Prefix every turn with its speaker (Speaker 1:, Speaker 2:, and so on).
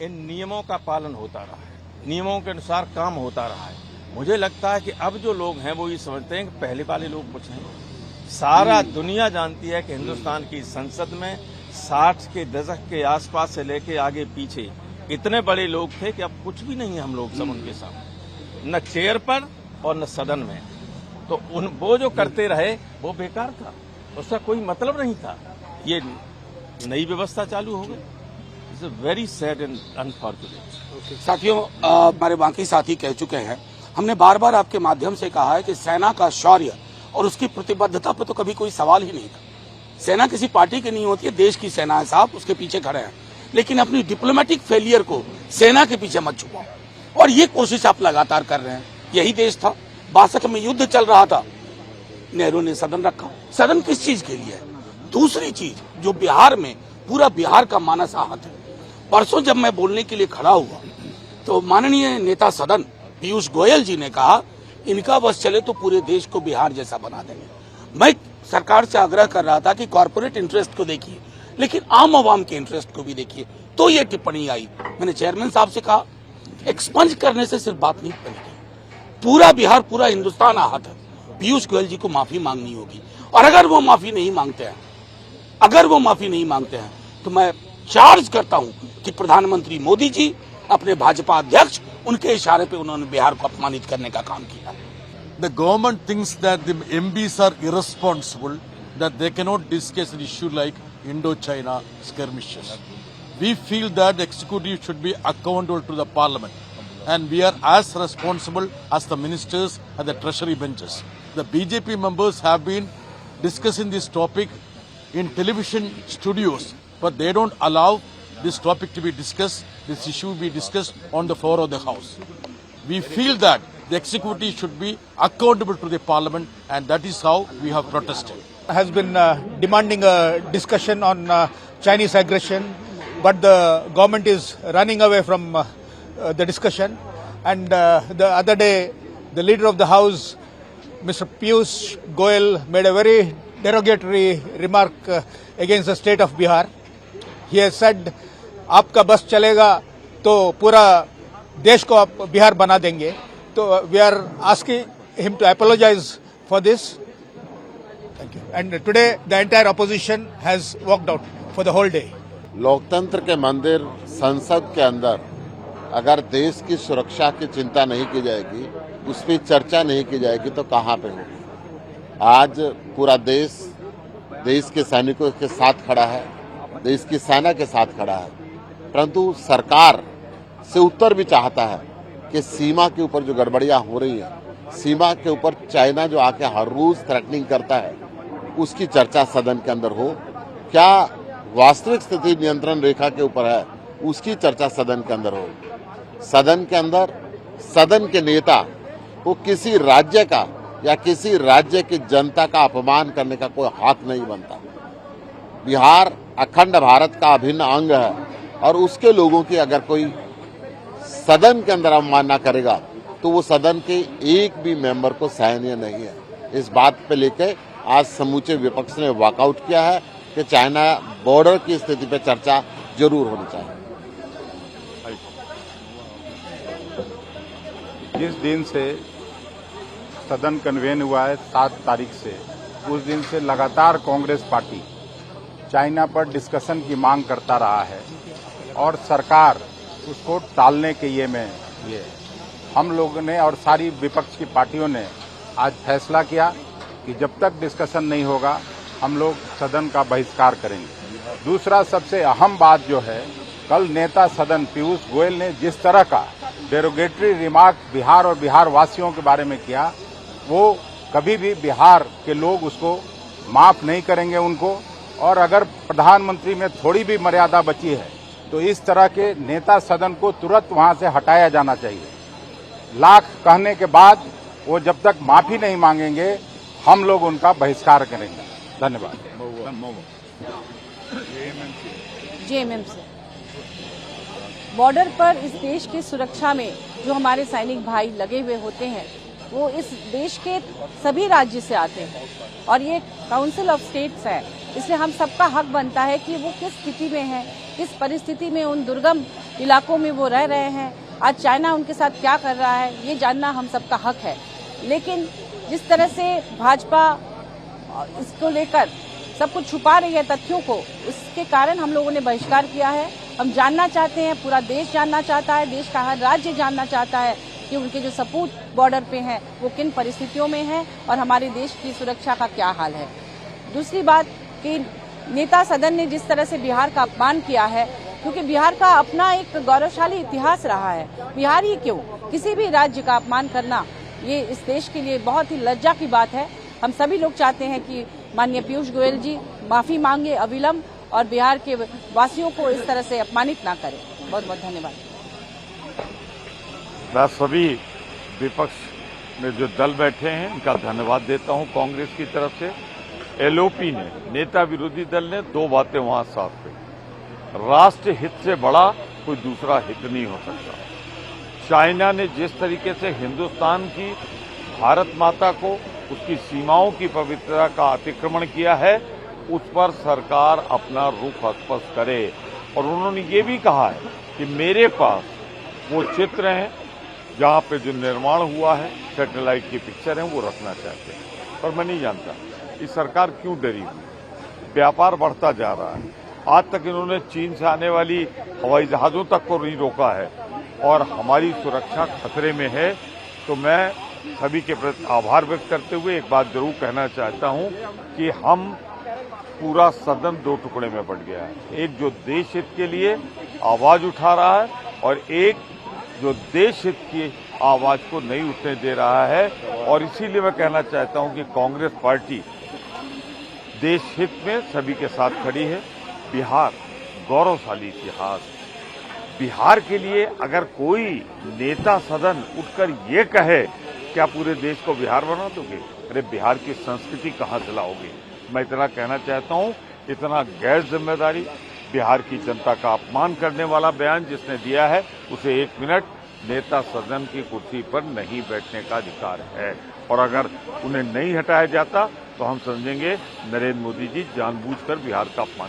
Speaker 1: इन नियमों का पालन होता रहा है, नियमों के अनुसार काम होता रहा है। मुझे लगता है कि अब जो लोग हैं वो ये समझते हैं कि पहले वाले लोग कुछ हैं। सारा दुनिया जानती है कि हिंदुस्तान की संसद में 60 के दशक के आसपास से लेके आगे पीछे इतने बड़े लोग थे कि अब कुछ भी नहीं है हम लोग सब उनके सामने, न चेयर पर और न सदन में। तो वो जो करते रहे वो बेकार था, उसका कोई मतलब नहीं था। ये नई व्यवस्था चालू हो गई। It's a very sad and unfortunate.
Speaker 2: साथियों, हमारे बाकी साथी कह चुके हैं, हमने बार बार आपके माध्यम से कहा है कि सेना का शौर्य और उसकी प्रतिबद्धता पर तो कभी कोई सवाल ही नहीं था। सेना किसी पार्टी की नहीं होती है, देश की सेना है साहब, उसके पीछे खड़े हैं। लेकिन अपनी डिप्लोमेटिक फेलियर को सेना के पीछे मत छुपाओ, और ये कोशिश आप लगातार कर रहे हैं। यही देश था, 62 में युद्ध चल रहा था, नेहरू ने सदन रखा। सदन किस चीज के लिए है? दूसरी चीज, जो बिहार में पूरा बिहार का मानस आहत है। परसों जब मैं बोलने के लिए खड़ा हुआ तो माननीय नेता सदन पीयूष गोयल जी ने कहा, इनका बस चले तो पूरे देश को बिहार जैसा बना देंगे। मैं सरकार से आग्रह कर रहा था कि कॉर्पोरेट इंटरेस्ट को देखिए, लेकिन आम आवाम के इंटरेस्ट को भी देखिए। तो ये टिप्पणी आई। मैंने चेयरमैन साहब से कहा, एक्सपंज करने से सिर्फ बात नहीं बनेगी, पूरा बिहार, पूरा हिंदुस्तान आहत है। पीयूष गोयल जी को माफी मांगनी होगी, और अगर वो माफी नहीं मांगते हैं, तो मैं चार्ज करता हूं कि प्रधानमंत्री मोदी जी, अपने भाजपा अध्यक्ष, उनके इशारे पे उन्होंने बिहार को अपमानित करने का काम किया।
Speaker 3: The government thinks that the MPs are irresponsible, that they cannot discuss an issue like Indo-China skirmishes. We feel that the executive should be accountable to the parliament, and we are as responsible as the ministers and the treasury benches. The BJP members have been discussing this topic in television studios, but they don't allow this topic to be discussed, this issue be discussed on the floor of the House. We feel that the executive should be accountable to the parliament, and that is how we have protested.
Speaker 4: Has been demanding a discussion on Chinese aggression, but the government is running away from the discussion. And the other day, the leader of the House, Mr. Piyush Goyal, made a very derogatory remark against the state of Bihar. He has said, आपका बस चलेगा तो पूरा देश को आप बिहार बना देंगे. So we are asking him to apologize for this. Thank you. And today the entire opposition has walked out for the whole day.
Speaker 5: लोकतंत्र के मंदिर संसद के अंदर अगर देश की सुरक्षा की चिंता नहीं की जाएगी, उस पर चर्चा नहीं की जाएगी, तो कहाँ पे होगी? आज पूरा देश के सैनिकों के साथ खड़ा है, देश की सेना के साथ खड़ा है, परंतु सरकार से उत्तर भी चाहता है कि सीमा के ऊपर जो गड़बड़ियां हो रही है, सीमा के ऊपर चाइना जो आके हर रोज थ्रेटनिंग करता है, उसकी चर्चा सदन के अंदर हो। क्या वास्तविक स्थिति नियंत्रण रेखा के ऊपर है, उसकी चर्चा सदन के अंदर हो। सदन के अंदर सदन के नेता को किसी राज्य का या किसी राज्य की जनता का अपमान करने का कोई हक नहीं बनता। बिहार अखंड भारत का अभिन्न अंग है, और उसके लोगों की अगर कोई सदन के अंदर अवमानना करेगा तो वो सदन के एक भी मेंबर को सहनीय नहीं है। इस बात पे लेके आज समूचे विपक्ष ने वॉकआउट किया है कि चाइना बॉर्डर की स्थिति पे चर्चा जरूर होनी चाहिए।
Speaker 6: जिस दिन से सदन कन्वेन हुआ है 7 तारीख से, उस दिन से लगातार कांग्रेस पार्टी चाइना पर डिस्कशन की मांग करता रहा है, और सरकार उसको टालने के ये हम लोगों ने और सारी विपक्ष की पार्टियों ने आज फैसला किया कि जब तक डिस्कशन नहीं होगा हम लोग सदन का बहिष्कार करेंगे। दूसरा सबसे अहम बात जो है, कल नेता सदन पीयूष गोयल ने जिस तरह का डेरोगेटरी रिमार्क बिहार और बिहार वासियों के बारे में किया, वो कभी भी बिहार के लोग उसको माफ नहीं करेंगे उनको। और अगर प्रधानमंत्री में थोड़ी भी मर्यादा बची है तो इस तरह के नेता सदन को तुरंत वहां से हटाया जाना चाहिए। लाख कहने के बाद वो जब तक माफी नहीं मांगेंगे, हम लोग उनका बहिष्कार करेंगे। धन्यवाद।
Speaker 7: जेएमएमसी बॉर्डर पर इस देश की सुरक्षा में जो हमारे सैनिक भाई लगे हुए होते हैं, वो इस देश के सभी राज्य से आते हैं, और ये काउंसिल ऑफ स्टेट्स है इसलिए हम सबका हक बनता है कि वो किस स्थिति में है, किस परिस्थिति में उन दुर्गम इलाकों में वो रह रहे हैं, आज चाइना उनके साथ क्या कर रहा है, ये जानना हम सबका हक है। लेकिन जिस तरह से भाजपा इसको लेकर सब कुछ छुपा रही है तथ्यों को, इसके कारण हम लोगों ने बहिष्कार किया है। हम जानना चाहते हैं, पूरा देश जानना चाहता है, देश का हर राज्य जानना चाहता है कि उनके जो सपूत बॉर्डर पे हैं वो किन परिस्थितियों में हैं और हमारे देश की सुरक्षा का क्या हाल है। दूसरी बात कि नेता सदन ने जिस तरह से बिहार का अपमान किया है, क्योंकि बिहार का अपना एक गौरवशाली इतिहास रहा है, बिहार ही क्यों, किसी भी राज्य का अपमान करना ये इस देश के लिए बहुत ही लज्जा की बात है। हम सभी लोग चाहते हैं कि माननीय पीयूष गोयल जी माफी मांगे अविलंब और बिहार के वासियों को इस तरह से अपमानित ना करें। बहुत बहुत धन्यवाद।
Speaker 8: मैं सभी विपक्ष में जो दल बैठे हैं इनका धन्यवाद देता हूं। कांग्रेस की तरफ से एलओपी ने, नेता विरोधी दल ने 2 बातें वहां साफ की। राष्ट्र हित से बड़ा कोई दूसरा हित नहीं हो सकता। चाइना ने जिस तरीके से हिंदुस्तान की भारत माता को, उसकी सीमाओं की पवित्रता का अतिक्रमण किया है, उस पर सरकार अपना रुख स्पष्ट करे। और उन्होंने ये भी कहा है कि मेरे पास वो चित्र हैं जहां पे जो निर्माण हुआ है, सैटेलाइट की पिक्चर है, वो रखना चाहते हैं। पर मैं नहीं जानता ये सरकार क्यों डरी हुई। व्यापार बढ़ता जा रहा है। आज तक इन्होंने चीन से आने वाली हवाई जहाजों तक को नहीं रोका है और हमारी सुरक्षा खतरे में है। तो मैं सभी के प्रति आभार व्यक्त करते हुए एक बात जरूर कहना चाहता हूं कि हम पूरा सदन 2 टुकड़े में बंट गया है। एक जो देश हित के लिए आवाज उठा रहा है और एक जो देश हित की आवाज को नहीं उठने दे रहा है। और इसीलिए मैं कहना चाहता हूं कि कांग्रेस पार्टी देश हित में सभी के साथ खड़ी है। बिहार गौरवशाली इतिहास, बिहार के लिए अगर कोई नेता सदन उठकर ये कहे क्या पूरे देश को बिहार बना दोगे, अरे बिहार की संस्कृति कहां से लाओगे। मैं इतना कहना चाहता हूं, इतना गैर जिम्मेदारी, बिहार की जनता का अपमान करने वाला बयान जिसने दिया है उसे 1 मिनट नेता सदन की कुर्सी पर नहीं बैठने का अधिकार है। और अगर उन्हें नहीं हटाया जाता तो हम समझेंगे नरेंद्र मोदी जी जानबूझकर बिहार का अपमान।